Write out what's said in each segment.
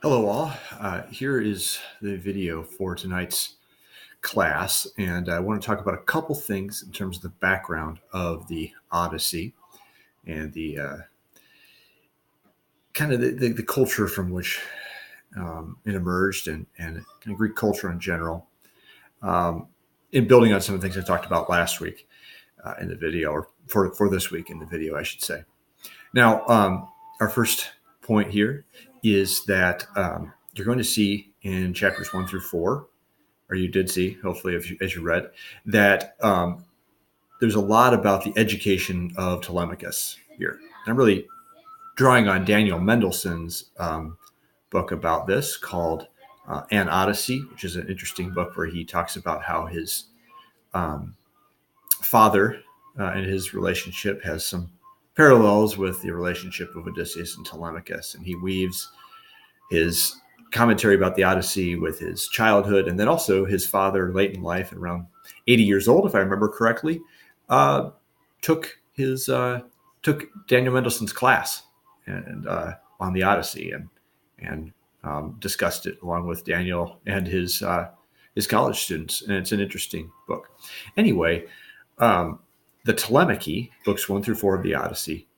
Hello all. Here is the video for tonight's class, and I want to talk about a couple things in terms of the background of the Odyssey and the kind of the culture from which it emerged and kind of Greek culture in general. Um, in building on some of the things I talked about last week in the video, or for this week in the video, I should say. Now, our first point here is that you're going to see in chapters 1 through 4, or you did see, hopefully, as you read, that there's a lot about the education of Telemachus here. I'm really drawing on Daniel Mendelssohn's book about this called An Odyssey, which is an interesting book where he talks about how his um, father and his relationship has some parallels with the relationship of Odysseus and Telemachus. And he weaves his commentary about the Odyssey with his childhood, and then also his father late in life, around 80 years old, if I remember correctly, uh, took his took Daniel Mendelssohn's class and on the Odyssey and discussed it along with Daniel and his college students, and it's an interesting book. Anyway, the Telemachy, books 1 through 4 of the Odyssey,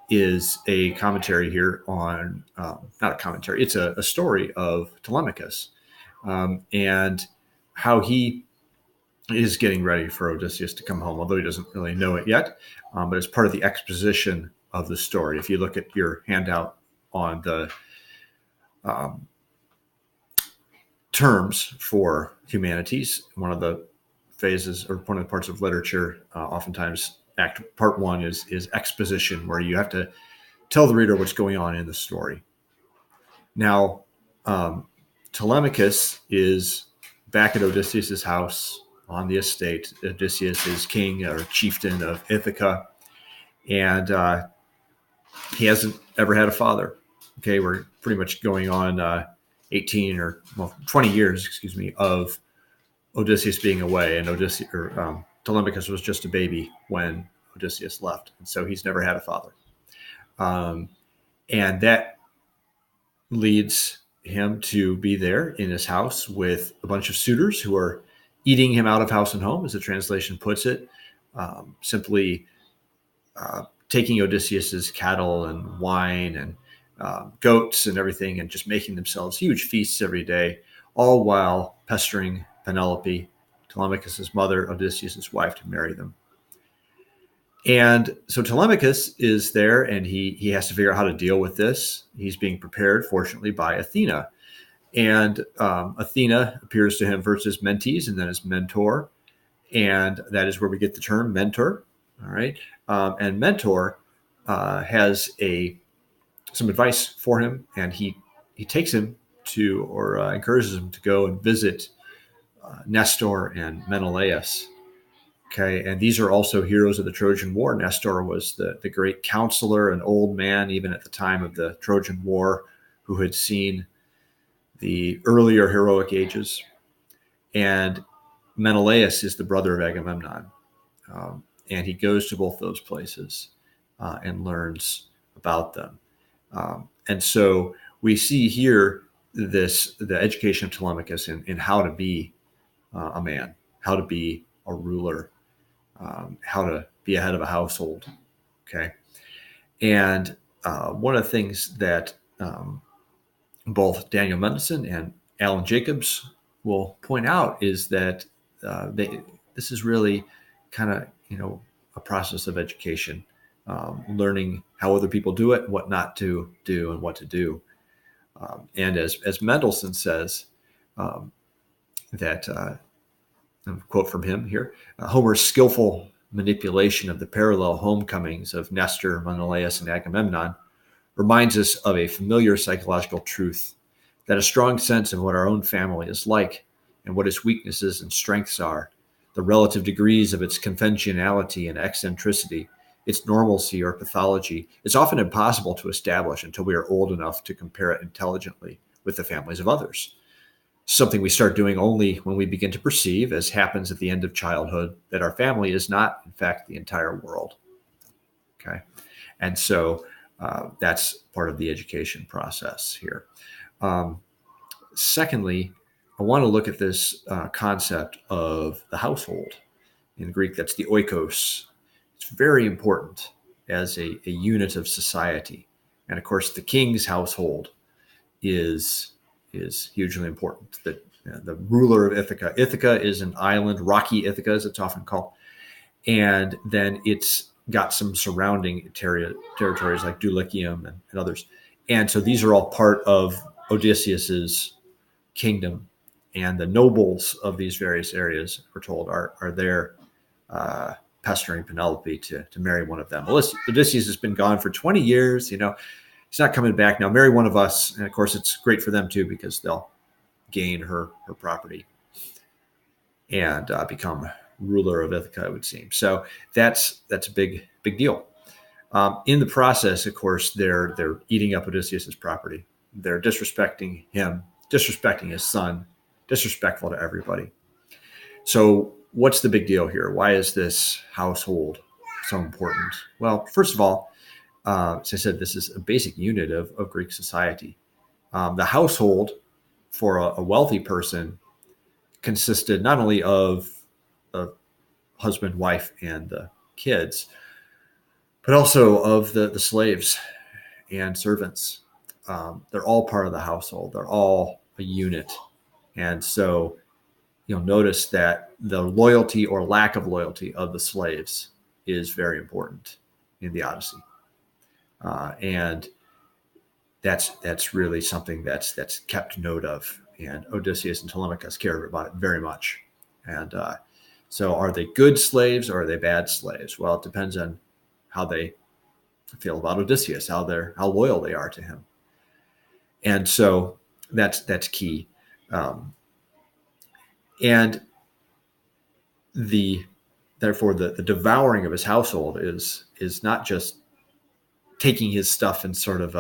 is a commentary here on, not a commentary, it's a story of Telemachus and how he is getting ready for Odysseus to come home, although he doesn't really know it yet. But it's part of the exposition of the story. If you look at your handout on the um, terms for humanities, one of the phases or one of the parts of literature, oftentimes part 1 is exposition, where you have to tell the reader what's going on in the story. Now, Telemachus is back at Odysseus' house on the estate. Odysseus is king or chieftain of Ithaca, and he hasn't ever had a father. Okay, we're pretty much going on 18 or 20 years, excuse me, of Odysseus being away, and Telemachus was just a baby when Odysseus left, and so he's never had a father. And that leads him to be there in his house with a bunch of suitors who are eating him out of house and home, as the translation puts it, simply taking Odysseus's cattle and wine and goats and everything, and just making themselves huge feasts every day, all while pestering Penelope, Telemachus's mother, Odysseus's wife, to marry them. And so Telemachus is there, and he has to figure out how to deal with this. He's being prepared, fortunately, by Athena. And Athena appears to him first as mentees and then as mentor. And that is where we get the term mentor. All right. And mentor has some advice for him, and he takes him to, or encourages him to go and visit Nestor and Menelaus. Okay, and these are also heroes of the Trojan War. Nestor was the great counselor, an old man, even at the time of the Trojan War, who had seen the earlier heroic ages. And Menelaus is the brother of Agamemnon. And he goes to both those places and learns about them. And so we see here the education of Telemachus in how to be a man, how to be a ruler, how to be a head of a household. Okay. And one of the things that both Daniel Mendelssohn and Alan Jacobs will point out is that this is really kind of, a process of education, learning how other people do it, what not to do, and what to do. And as Mendelssohn says, that quote from him here, Homer's skillful manipulation of the parallel homecomings of Nestor, Menelaus, and Agamemnon reminds us of a familiar psychological truth, that a strong sense of what our own family is like and what its weaknesses and strengths are, the relative degrees of its conventionality and eccentricity, its normalcy or pathology, is often impossible to establish until we are old enough to compare it intelligently with the families of others. Something we start doing only when we begin to perceive, as happens at the end of childhood, that our family is not, in fact, the entire world. Okay. And so that's part of the education process here. Secondly, I want to look at this concept of the household. In Greek, that's the oikos. It's very important as a unit of society. And of course, the king's household is hugely important. The ruler of Ithaca. Ithaca is an island, rocky Ithaca, as it's often called. And then it's got some surrounding territories like Dulichium and others. And so these are all part of Odysseus's kingdom. And the nobles of these various areas, we're told, are there pestering Penelope to marry one of them. Odysseus has been gone for 20 years. He's not coming back now. Marry one of us. And of course, it's great for them too, because they'll gain her property and become ruler of Ithaca, it would seem. So that's a big deal. In the process, of course, they're eating up Odysseus's property. They're disrespecting him, disrespecting his son, disrespectful to everybody. So what's the big deal here? Why is this household so important? Well, first of all, as I said, this is a basic unit of Greek society. The household for a wealthy person consisted not only of a husband, wife, and the kids, but also of the slaves and servants. They're all part of the household. They're all a unit. And so you'll notice that the loyalty or lack of loyalty of the slaves is very important in the Odyssey. And that's really something that's kept note of. And Odysseus and Telemachus care about it very much. And so are they good slaves or are they bad slaves? Well, it depends on how they feel about Odysseus, how loyal they are to him. And so that's key. And therefore the devouring of his household is not just taking his stuff and sort of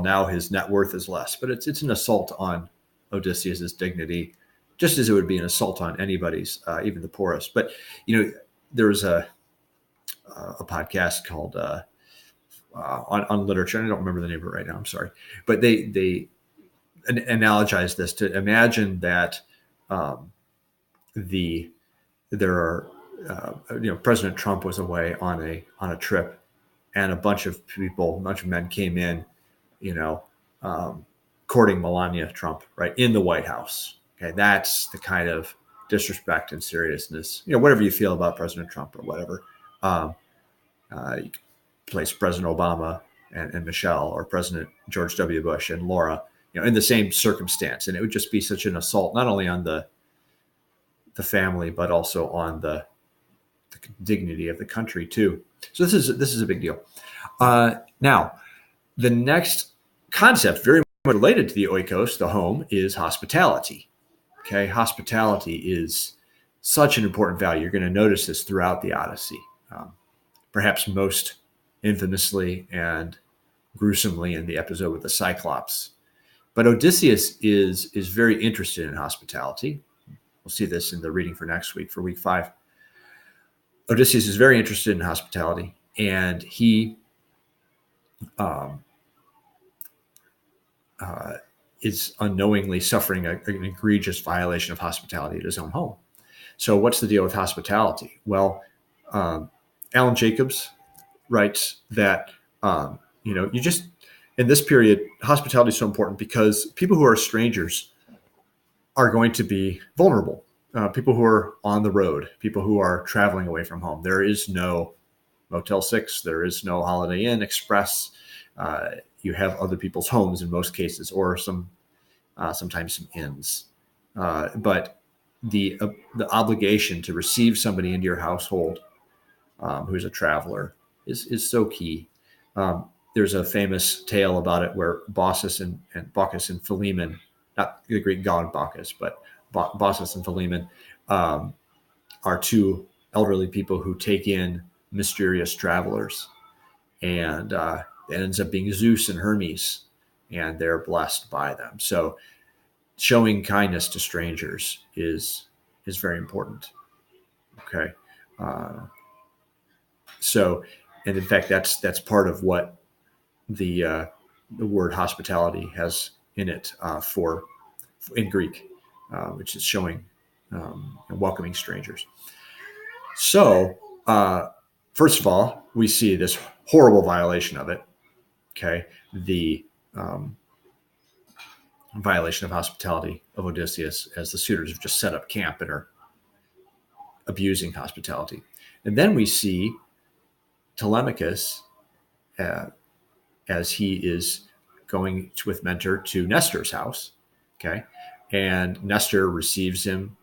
now his net worth is less, but it's an assault on Odysseus's dignity, just as it would be an assault on anybody's, even the poorest. But there was a podcast called on literature, and I don't remember the name of it right now. I'm sorry, but they analogize this to imagine that President Trump was away on a trip, and a bunch of men came in, courting Melania Trump, right, in the White House. Okay, that's the kind of disrespect and seriousness. Whatever you feel about President Trump or whatever, you place President Obama and Michelle, or President George W. Bush and Laura, in the same circumstance, and it would just be such an assault, not only on the family, but also on the dignity of the country too. So this is a big deal. Now, the next concept, very much related to the oikos, the home, is hospitality. Okay, hospitality is such an important value. You're going to notice this throughout the Odyssey, perhaps most infamously and gruesomely in the episode with the Cyclops. But Odysseus is very interested in hospitality. We'll see this in the reading for next week, for week 5. Odysseus is very interested in hospitality, and he is unknowingly suffering an egregious violation of hospitality at his own home. So what's the deal with hospitality? Well, Alan Jacobs writes that, you just, in this period, hospitality is so important because people who are strangers are going to be vulnerable. People who are on the road, people who are traveling away from home. There is no Motel 6. There is no Holiday Inn Express. You have other people's homes in most cases, or sometimes some inns. But the obligation to receive somebody into your household who's a traveler is so key. There's a famous tale about it where Baucis and Philemon, not the Greek god Bacchus, but Baucis and Philemon, are two elderly people who take in mysterious travelers, and it ends up being Zeus and Hermes, and they're blessed by them. So showing kindness to strangers is very important. Okay. And in fact, that's part of what the word hospitality has in it in Greek, which is showing and welcoming strangers. So, first of all, we see this horrible violation of it. Okay, the violation of hospitality of Odysseus, as the suitors have just set up camp and are abusing hospitality. And then we see Telemachus as he is going with Mentor to Nestor's house. Okay, and Nestor receives him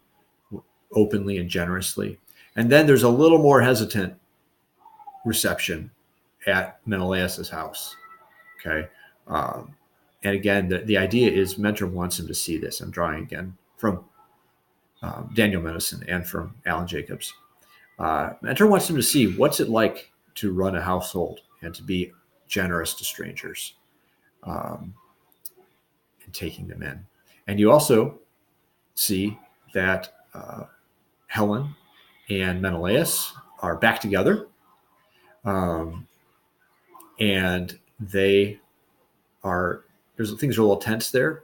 openly and generously. And then there's a little more hesitant reception at Menelaus's house. Okay. And again, the idea is Mentor wants him to see this. I'm drawing again from Daniel Medicine and from Alan Jacobs. Mentor wants him to see what's it like to run a household and to be generous to strangers and taking them in. And you also see that Helen and Menelaus are back together. And they are, things are a little tense there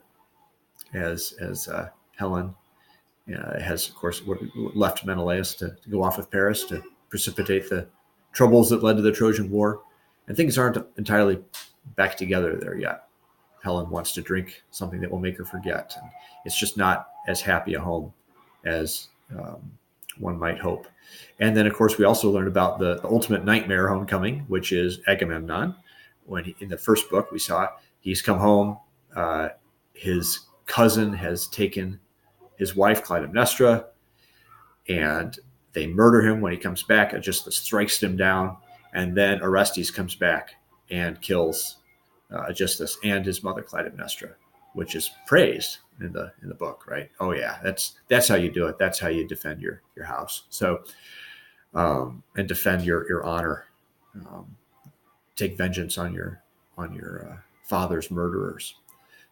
as Helen has, of course, left Menelaus to go off with Paris to precipitate the troubles that led to the Trojan War. And things aren't entirely back together there yet. Helen wants to drink something that will make her forget. And it's just not as happy a home as one might hope. And then, of course, we also learned about the ultimate nightmare homecoming, which is Agamemnon. When in the first book we saw he's come home, his cousin has taken his wife Clytemnestra, and they murder him when he comes back. Aegisthus strikes him down, and then Orestes comes back and kills Aegisthus and his mother Clytemnestra, which is praised in the book, right? Oh yeah, that's how you do it. That's how you defend your house. So and defend your honor. Take vengeance on your father's murderers.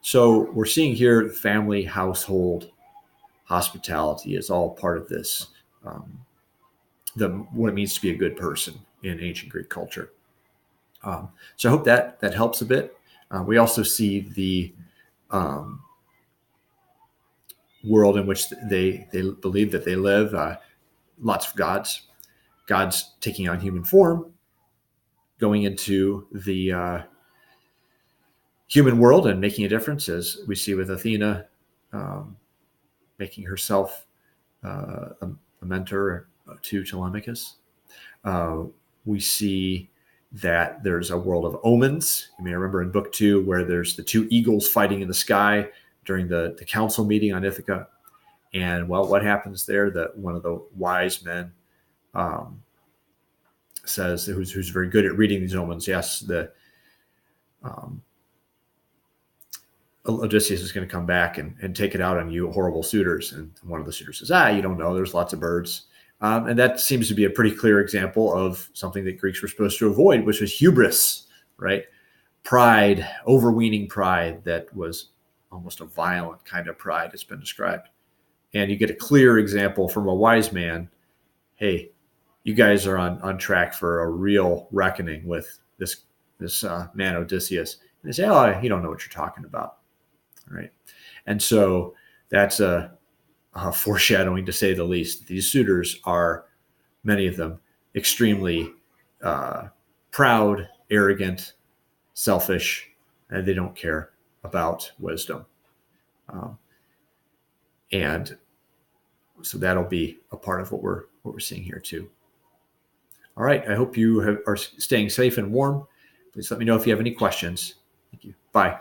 So we're seeing here family, household, hospitality is all part of this. What it means to be a good person in ancient Greek culture. So I hope that helps a bit. We also see the world in which they believe that they live. Lots of gods taking on human form, going into the human world and making a difference, as we see with Athena making herself a mentor to Telemachus. We see that there's a world of omens. You may remember in book 2 where there's the 2 eagles fighting in the sky during the council meeting on Ithaca. And well, what happens there? That one of the wise men says, who's very good at reading these omens, yes, Odysseus is going to come back and take it out on you horrible suitors. And one of the suitors says, you don't know, there's lots of birds. And that seems to be a pretty clear example of something that Greeks were supposed to avoid, which was hubris, right? Pride, overweening pride that was almost a violent kind of pride has been described. And you get a clear example from a wise man. Hey, you guys are on track for a real reckoning with this man Odysseus. And they say, you don't know what you're talking about. All right. And so that's a foreshadowing, to say the least. These suitors are, many of them, extremely proud, arrogant, selfish, and they don't care about wisdom. And so that'll be a part of what we're seeing here too. All right. I hope you are staying safe and warm. Please let me know if you have any questions. Thank you. Bye.